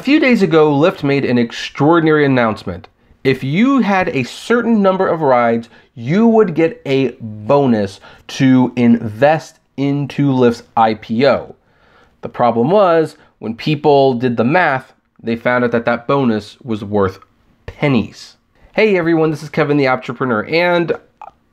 few days ago, Lyft made an extraordinary announcement. If you had a certain number of rides, you would get a bonus to invest into Lyft's IPO. The problem was, when people did the math, they found out that that bonus was worth pennies. Hey everyone, this is Kevin the Apptrepreneur, and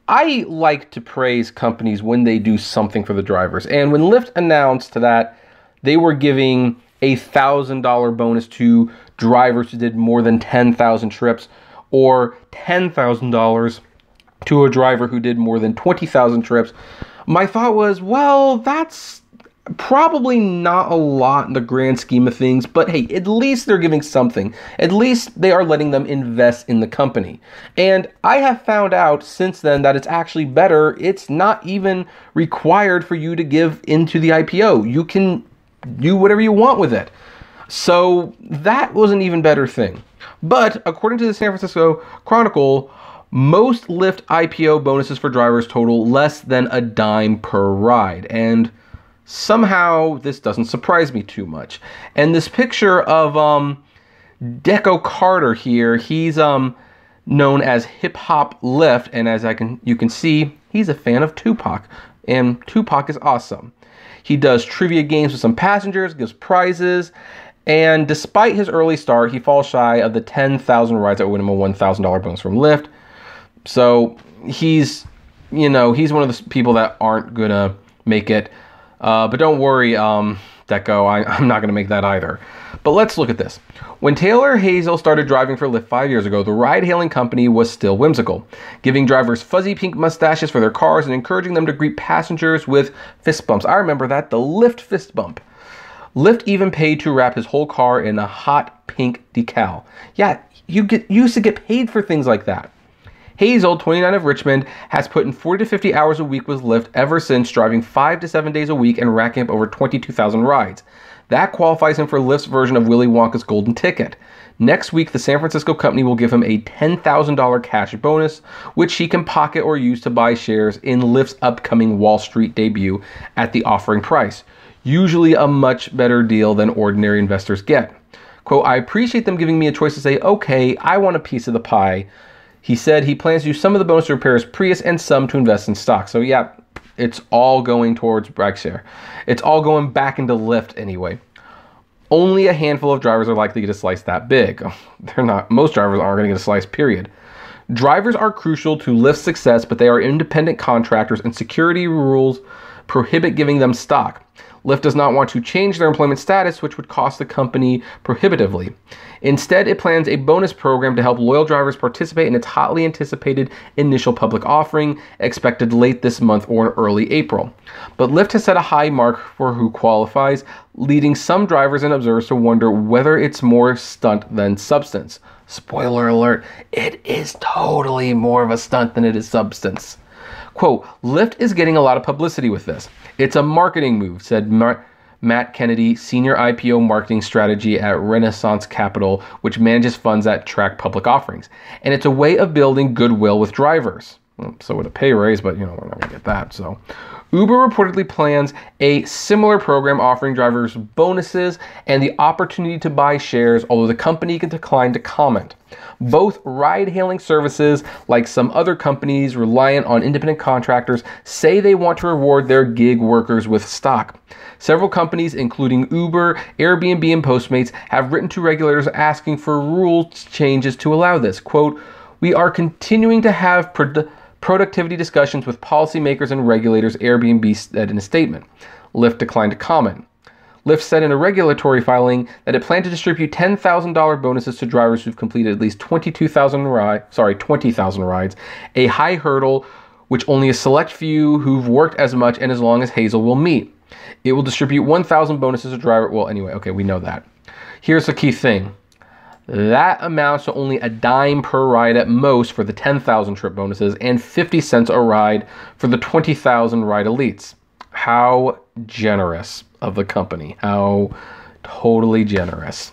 I like to praise companies when they do something for the drivers. And when Lyft announced that they were giving a $1,000 bonus to drivers who did more than 10,000 trips, or $10,000 to a driver who did more than 20,000 trips, my thought was, well, that's probably not a lot in the grand scheme of things, but hey, at least they're giving something. At least they are letting them invest in the company. And I have found out since then that it's actually better. It's not even required for you to give into the IPO. You can do whatever you want with it. So that was an even better thing. But according to the San Francisco Chronicle, most Lyft IPO bonuses for drivers total less than a dime per ride. And somehow this doesn't surprise me too much. And this picture of Decco Carter here, he's known as Hip Hop Lyft, and as you can see, he's a fan of Tupac, and Tupac is awesome. He does trivia games with some passengers, gives prizes, and despite his early start, he falls shy of the 10,000 rides that win him a $1,000 bonus from Lyft. So he's one of the people that aren't gonna make it. But don't worry, Decco, I'm not gonna make that either. But let's look at this. When Taylor Hazel started driving for Lyft 5 years ago, the ride-hailing company was still whimsical, giving drivers fuzzy pink mustaches for their cars and encouraging them to greet passengers with fist bumps. I remember that, the Lyft fist bump. Lyft even paid to wrap his whole car in a hot pink decal. Yeah, you used to get paid for things like that. Hazel, 29 of Richmond, has put in 40 to 50 hours a week with Lyft ever since, driving 5 to 7 days a week and racking up over 22,000 rides. That qualifies him for Lyft's version of Willy Wonka's golden ticket. Next week, the San Francisco company will give him a $10,000 cash bonus, which he can pocket or use to buy shares in Lyft's upcoming Wall Street debut at the offering price. Usually a much better deal than ordinary investors get. Quote, I appreciate them giving me a choice to say, okay, I want a piece of the pie. He said he plans to use some of the bonus to repair his Prius and some to invest in stock. So yeah, it's all going towards Bragshare. It's all going back into Lyft anyway. Only a handful of drivers are likely to get a slice that big. Most drivers aren't going to get a slice, period. Drivers are crucial to Lyft's success, but they are independent contractors and security rules prohibit giving them stock. Lyft does not want to change their employment status, which would cost the company prohibitively. Instead, it plans a bonus program to help loyal drivers participate in its hotly anticipated initial public offering, expected late this month or in early April. But Lyft has set a high mark for who qualifies, leading some drivers and observers to wonder whether it's more stunt than substance. Spoiler alert, it is totally more of a stunt than it is substance. Quote, Lyft is getting a lot of publicity with this. It's a marketing move, said Matt Kennedy, Senior IPO Marketing Strategy at Renaissance Capital, which manages funds that track public offerings. And it's a way of building goodwill with drivers. So with a pay raise, but we're not going to get that. So Uber reportedly plans a similar program offering drivers bonuses and the opportunity to buy shares, although the company can decline to comment. Both ride-hailing services, like some other companies reliant on independent contractors, say they want to reward their gig workers with stock. Several companies, including Uber, Airbnb, and Postmates, have written to regulators asking for rule changes to allow this. Quote, we are continuing to have productivity discussions with policymakers and regulators, Airbnb said in a statement. Lyft declined to comment. Lyft said in a regulatory filing that it planned to distribute $10,000 bonuses to drivers who've completed at least 20,000 rides, a high hurdle which only a select few who've worked as much and as long as Hazel will meet. It will distribute 1,000 bonuses to driver. Well, anyway, okay, we know that. Here's the key thing. That amounts to only a dime per ride at most for the 10,000 trip bonuses and 50 cents a ride for the 20,000 ride elites. How generous of the company. How totally generous.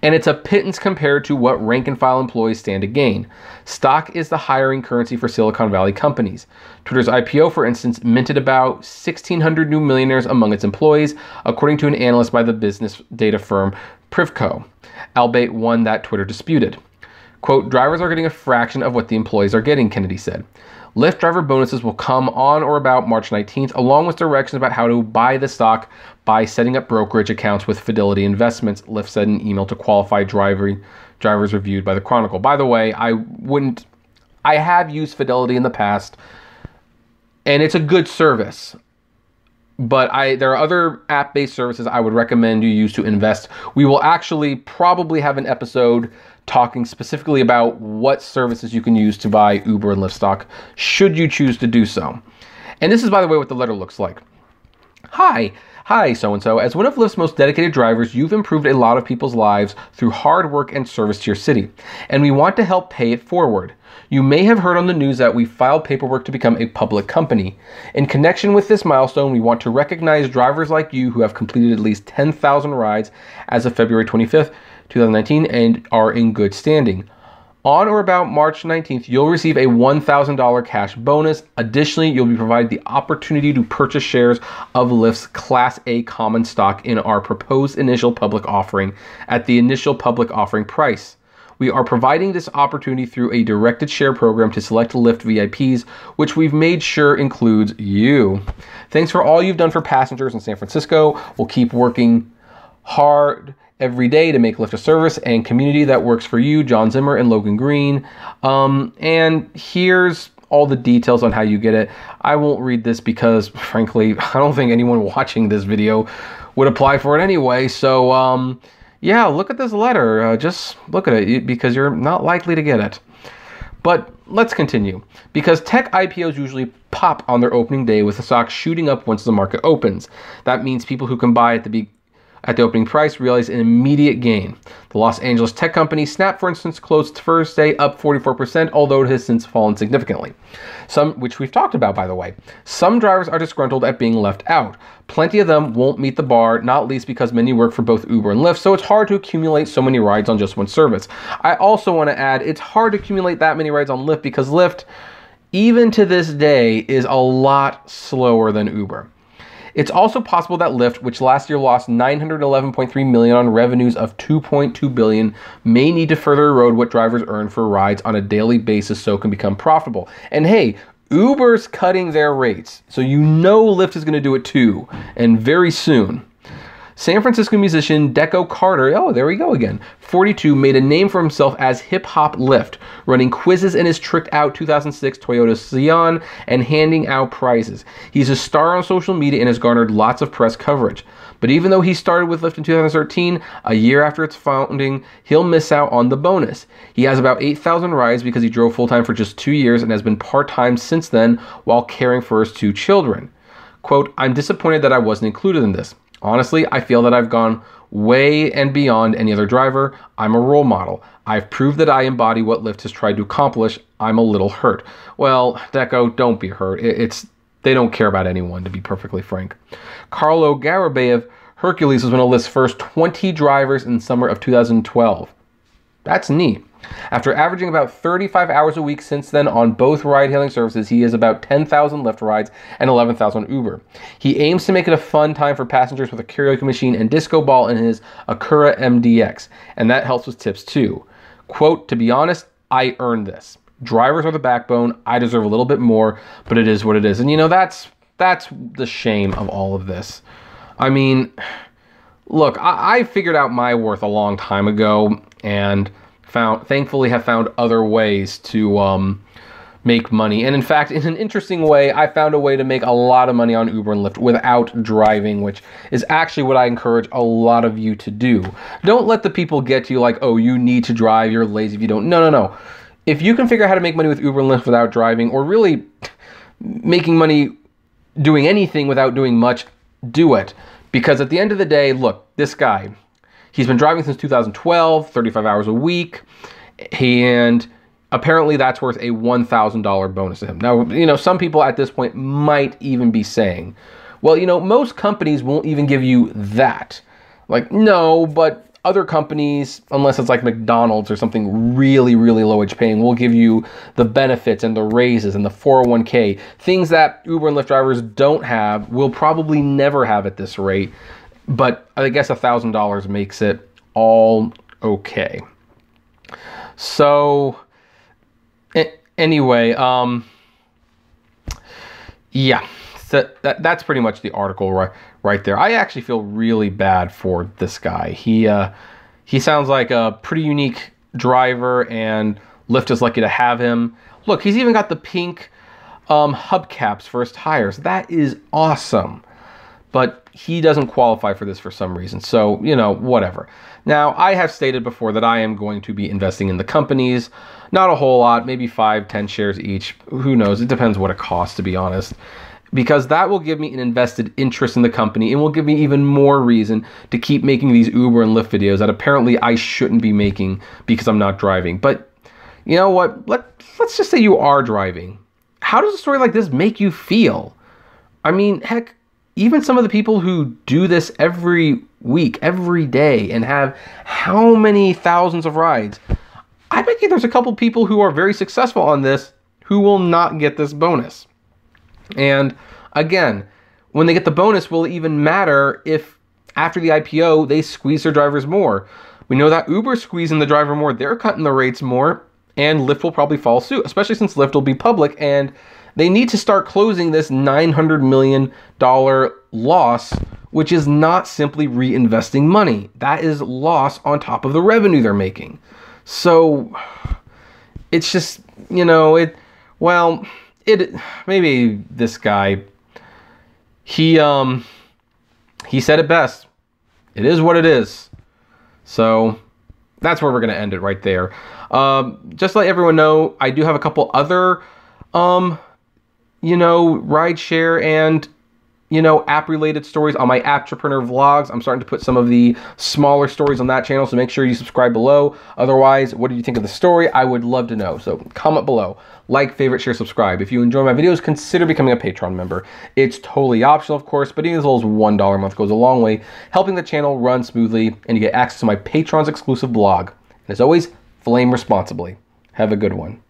And it's a pittance compared to what rank and file employees stand to gain. Stock is the hiring currency for Silicon Valley companies. Twitter's IPO, for instance, minted about 1,600 new millionaires among its employees, according to an analyst by the business data firm Privco, albeit one that Twitter disputed. Quote, drivers are getting a fraction of what the employees are getting, Kennedy said. Lyft driver bonuses will come on or about March 19th, along with directions about how to buy the stock by setting up brokerage accounts with Fidelity Investments, Lyft said in an email to qualified drivers reviewed by the Chronicle. By the way, I have used Fidelity in the past, and it's a good service. But there are other app-based services I would recommend you use to invest. We will actually probably have an episode talking specifically about what services you can use to buy Uber and Lyft stock, should you choose to do so. And this is, by the way, what the letter looks like. Hi, so-and-so. As one of Lyft's most dedicated drivers, you've improved a lot of people's lives through hard work and service to your city, and we want to help pay it forward. You may have heard on the news that we filed paperwork to become a public company. In connection with this milestone, we want to recognize drivers like you who have completed at least 10,000 rides as of February 25th, 2019, and are in good standing. On or about March 19th, you'll receive a $1,000 cash bonus. Additionally, you'll be provided the opportunity to purchase shares of Lyft's Class A common stock in our proposed initial public offering at the initial public offering price. We are providing this opportunity through a directed share program to select Lyft VIPs, which we've made sure includes you. Thanks for all you've done for passengers in San Francisco. We'll keep working hard every day to make Lyft a service and community that works for you, John Zimmer and Logan Green. And here's all the details on how you get it. I won't read this because, frankly, I don't think anyone watching this video would apply for it anyway. So, yeah, look at this letter. Just look at it because you're not likely to get it. But let's continue. Because tech IPOs usually pop on their opening day with the stock shooting up once the market opens. That means people who can buy at the opening price realize an immediate gain. The Los Angeles tech company Snap, for instance, closed Thursday up 44%, although it has since fallen significantly. Which we've talked about, by the way. Some drivers are disgruntled at being left out. Plenty of them won't meet the bar, not least because many work for both Uber and Lyft, so it's hard to accumulate so many rides on just one service. I also want to add, it's hard to accumulate that many rides on Lyft because Lyft, even to this day, is a lot slower than Uber. It's also possible that Lyft, which last year lost $911.3 million on revenues of $2.2 billion, may need to further erode what drivers earn for rides on a daily basis so it can become profitable. And hey, Uber's cutting their rates, so you know Lyft is going to do it too, and very soon. San Francisco musician Decco Carter, oh, there we go again, 42, made a name for himself as Hip Hop Lyft, running quizzes in his tricked-out 2006 Toyota Scion and handing out prizes. He's a star on social media and has garnered lots of press coverage. But even though he started with Lyft in 2013, a year after its founding, he'll miss out on the bonus. He has about 8,000 rides because he drove full-time for just 2 years and has been part-time since then while caring for his 2 children. Quote, I'm disappointed that I wasn't included in this. Honestly, I feel that I've gone way and beyond any other driver. I'm a role model. I've proved that I embody what Lyft has tried to accomplish. I'm a little hurt. Well, Decco, don't be hurt. They don't care about anyone, to be perfectly frank. Carlo Garibay of Hercules was one of Lyft's first 20 drivers in summer of 2012. That's neat. After averaging about 35 hours a week since then on both ride-hailing services, he has about 10,000 Lyft rides and 11,000 Uber. He aims to make it a fun time for passengers with a karaoke machine and disco ball in his Acura MDX, and that helps with tips too. Quote, to be honest, I earned this. Drivers are the backbone. I deserve a little bit more, but it is what it is. And you know, that's the shame of all of this. I mean, look, I figured out my worth a long time ago, and thankfully have found other ways to make money. And in fact, in an interesting way, I found a way to make a lot of money on Uber and Lyft without driving, which is actually what I encourage a lot of you to do. Don't let the people get to you like, oh, you need to drive, you're lazy if you don't. No. If you can figure out how to make money with Uber and Lyft without driving, or really making money doing anything without doing much, do it. Because at the end of the day, look, this guy, he's been driving since 2012, 35 hours a week, and apparently that's worth a $1,000 bonus to him. Now, you know, some people at this point might even be saying, well, you know, most companies won't even give you that. Like, no, but other companies, unless it's like McDonald's or something really, really low wage paying, will give you the benefits and the raises and the 401k. Things that Uber and Lyft drivers don't have, will probably never have at this rate. But I guess $1,000 makes it all okay. So anyway, yeah, so that's pretty much the article right there. I actually feel really bad for this guy. He sounds like a pretty unique driver, and Lyft is lucky to have him. Look, he's even got the pink hubcaps for his tires. That is awesome. But he doesn't qualify for this for some reason. So, you know, whatever. Now, I have stated before that I am going to be investing in the companies. Not a whole lot, maybe 5-10 shares each. Who knows? It depends what it costs, to be honest. Because that will give me an invested interest in the company and will give me even more reason to keep making these Uber and Lyft videos that apparently I shouldn't be making because I'm not driving. But you know what? Let's just say you are driving. How does a story like this make you feel? I mean, heck, even some of the people who do this every week, every day, and have how many thousands of rides, I bet you there's a couple people who are very successful on this who will not get this bonus. And again, when they get the bonus, will it even matter if after the IPO they squeeze their drivers more? We know that Uber's squeezing the driver more, they're cutting the rates more, and Lyft will probably follow suit, especially since Lyft will be public, and they need to start closing this $900 million loss, which is not simply reinvesting money. That is loss on top of the revenue they're making. So it's just, you know, maybe this guy, he said it best. It is what it is. So that's where we're going to end it right there. Just to let everyone know, I do have a couple other, rideshare and, app-related stories on my Apptrepreneur vlogs. I'm starting to put some of the smaller stories on that channel, so make sure you subscribe below. Otherwise, what do you think of the story? I would love to know. So comment below. Like, favorite, share, subscribe. If you enjoy my videos, consider becoming a Patreon member. It's totally optional, of course, but even as little as $1 a month goes a long way, helping the channel run smoothly, and you get access to my Patreon's exclusive blog. And as always, flame responsibly. Have a good one.